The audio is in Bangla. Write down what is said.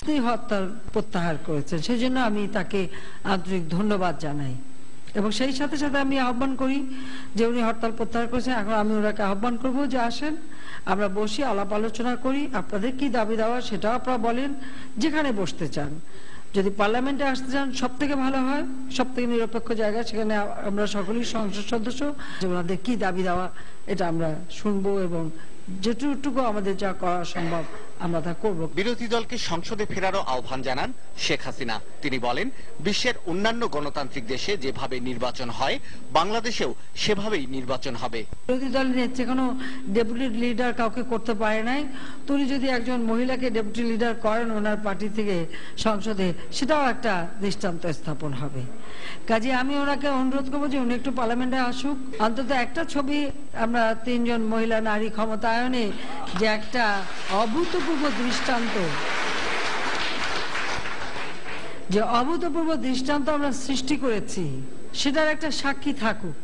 তিনি হত্যা প্রত্যাহার করেছেন, সেই জন্য আমি তাকে আন্তরিক ধন্যবাদ জানাই। এবং সেই সাথে সাথে আমি আহ্বান করি যে উনি হরতাল প্রত্যাহার করেছেন, এখন আমি ওনাকে আহ্বান করব যে আসেন আমরা বসি, আলাপ আলোচনা করি, আপনাদের কি দাবি দেওয়া সেটাও আপনারা বলেন, যেখানে বসতে চান। যদি পার্লামেন্টে আসতে চান সব থেকে ভালো হয়, সব থেকে নিরপেক্ষ জায়গা, সেখানে আমরা সকলেই সংসদ সদস্য, যে ওনাদের কি দাবি দেওয়া এটা আমরা শুনবো এবং যেটুকু আমাদের যা করা সম্ভব আমরা তা করব। বিরোধী দলকে সংসদে ফেরারও আহ্বান জানান শেখ হাসিনা। তিনি বলেন, বিশ্বের অন্যান্য গণতান্ত্রিক দেশে যেভাবে নির্বাচন হয় বাংলাদেশেও সেভাবেই নির্বাচন হবে। বিরোধী দলের নেত্রী কোনো ডেপুটি লিডার কাউকে করতে পারে নাই, তিনি যদি একজন মহিলাকে ডেপুটি লিডার করেন ওনার পার্টি থেকে সংসদে, সেটাও একটা দৃষ্টান্ত স্থাপন হবে। কাজে আমি ওনাকে অনুরোধ করবো যে উনি একটু পার্লামেন্টে আসুক, অন্তত একটা ছবি আমরা 3 জন মহিলা নারী ক্ষমতায়নে যে একটা অভূতপূর্ব দৃষ্টান্ত আমরা সৃষ্টি করেছি, সেটার একটা সাক্ষী থাকুক।